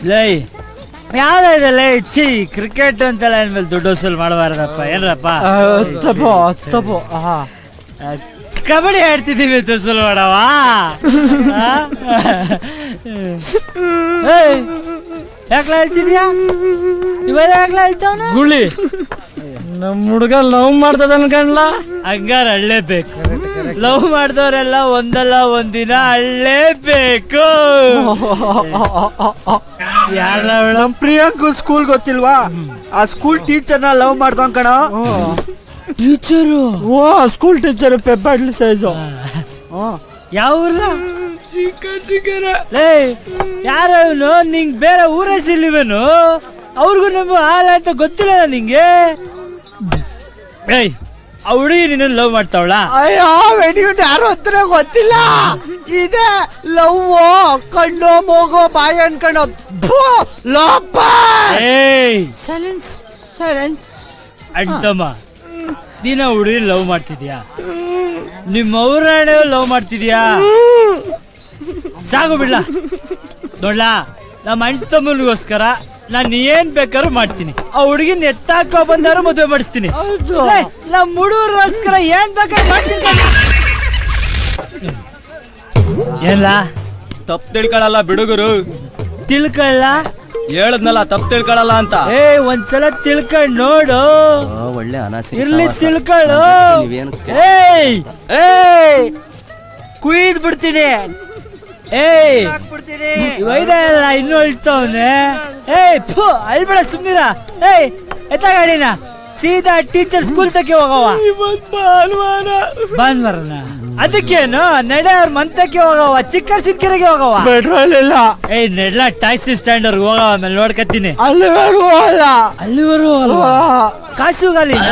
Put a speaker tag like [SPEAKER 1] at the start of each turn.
[SPEAKER 1] ಲೈ ಯಾವ್ದಲ್ಲ ಇಚ್ಚಿ ಕ್ರಿಕೆಟ್ ಅಂತೆಲ್ಲ ಏನ್ಮೇಲೆ ದುಡ್ಡು ವಸೂಲ್ ಮಾಡಬಾರ್ದಪ್ಪ ಏನ್ರಪ್ಪ
[SPEAKER 2] ತಪ್ಪು
[SPEAKER 1] ಕಬಡ್ಡಿ ಆಡ್ತಿದ್ದೀವಿ ವಸೂಲ್ ಮಾಡವ ಯಾಕ್ಲ ಹೇಳ್ತಿದ್ಯಾ ಇವಾಗ ಯಾಕ್ಲ ಹೇಳ್ತಾವನ
[SPEAKER 2] ಗುಳಿ ನಮ್ ಹುಡುಗ ಲವ್ ಮಾಡ್ತದ ಅನ್ಕಂಡ್ಲ
[SPEAKER 1] ಹಂಗಾರ ಅಳ್ಳೇಬೇಕು ಲವ್ ಮಾಡ್ದವ್ರೆಲ್ಲ ಒಂದಲ್ಲ ಒಂದಿನ ಅಳ್ಳೇಬೇಕು ಯಾರ
[SPEAKER 3] ನಮ್ ಪ್ರಿಯಾಂಕ್ ಸ್ಕೂಲ್ ಗೊತ್ತಿಲ್ವಾ ಆ ಸ್ಕೂಲ್ ಟೀಚರ್ನ ಲವ್ ಮಾಡ್ದವ್ ಕಣ
[SPEAKER 1] ಟೀಚರು
[SPEAKER 2] ಓ ಸ್ಕೂಲ್ ಟೀಚರ್ ಪೆಪ್ಪಡ್ಲಿ ಸೈಜು
[SPEAKER 1] ಯಾವ ಲೇ ಯಾರ ಇವನು ನಿಂಗ್ ಬೇರೆ ಊರ ಸಿಲ್ಲಿವೇನು ಅವ್ರಿಗೂ ನಮ್ಮ ಹಾಲ ಅಂತ ಗೊತ್ತಿಲ್ಲ ನಿಂಗೆ ಏಯ್ ಆ ಹುಡುಗಿ ನಿನ್ನ ಲವ್ ಮಾಡ್ತಾವಳ
[SPEAKER 3] ಅಯ್ಯೋ ವೆಡಿಯುಂಟು ಯಾರು ಹತ್ರ ಗೊತ್ತಿಲ್ಲ ಇದೆ ಲವ್ ಕಣ್ಣು ಮೂಗು ಬಾಯಿ ಅನ್ಕೊಂಡು ಲೋಪ
[SPEAKER 1] ಏಯ್
[SPEAKER 3] ಸೈಲೆನ್ಸ್
[SPEAKER 1] ಅಣ್ತಮ್ಮ ನೀನ ಹುಡುಗಿ ಲವ್ ಮಾಡ್ತಿದ್ಯಾ ನಿಮ್ಮ ಅವ್ರ ಲವ್ ಮಾಡ್ತಿದ್ಯಾ ಸಾಗು ಬಿಡ್ಲಾ ನೋಡ್ಲಾ ನಮ್ಮ ಅಣ್ತಮ್ಮನಿಗೋಸ್ಕರ ನಾನು ಏನ್ ಬೇಕಾದ್ರೂ ಮಾಡ್ತೀನಿ ಆ ಹುಡುಗಿನ ಎತ್ತಾಕೋ ಬಂದಾರು ಮದುವೆ ಮಾಡಿಸ್ತೀನಿ ನಮ್ಮ ಹುಡುಗರಿಗೋಸ್ಕರ ಏನ್ ಬೇಕಾದ್ರೂ ಮಾಡ್ತೀನಿ ಏನ್ಲ
[SPEAKER 4] ತಪ್ಪು ತಿಳ್ಕೊಳಲ್ಲ ಬಿಡುಗರು
[SPEAKER 1] ತಿಳ್ಕೊಳ್ಳ
[SPEAKER 4] ಹೇಳದ್ನಲ್ಲ ತಪ್ಪು ತಿಳ್ಕೊಳಲ್ಲ ಅಂತ
[SPEAKER 1] ಒಂದ್ಸಲ ತಿಳ್ಕೊಂಡ್ ನೋಡು
[SPEAKER 4] ಒಳ್ಳೆ ಅನಾಸಿ
[SPEAKER 1] ಇರ್ಲಿ ತಿಳ್ಕೊಳ್ಳು
[SPEAKER 3] ಕುಯ್ದ್ ಬಿಡ್ತೀನಿ
[SPEAKER 1] ವೈದ್ಯಲ್ಲ ಇನ್ನೂ ಇಳ್ತವನೆ ಫು ಅಲ್ಬೇಡ ಸುಮ್ನಿರ ಎತ್ತ ಗಾಡಿನ ಸೀದಾ ಟೀಚರ್ ಸ್ಕೂಲ್ ತಕ್ಕೆ ಹೋಗವ ಭಾನುವಾರನ ಅದಕ್ಕೇನು ನಡೆ ಅವ್ರ ಮಂತಕ್ಕೆ ಹೋಗವ ಚಿಕ್ಕ ಸಿಕ್ಕಿರಿಗೆ ಹೋಗವ
[SPEAKER 2] ಪೆಟ್ರೋಲ್ ಇಲ್ಲ
[SPEAKER 1] ನೆಡ್ಲ ಟ್ಯಾಕ್ಸಿ ಸ್ಟ್ಯಾಂಡ್ ಅವ್ರಿಗೆ ಹೋಗವ ಆಮೇಲೆ ನೋಡ್ಕತ್ತೀನಿ
[SPEAKER 2] ಅಲ್ಲಿವರೆಗೂ
[SPEAKER 1] ಅಲ್ಲಿವರೆಗೂ ಕಾಸು ಗಾಲಿನ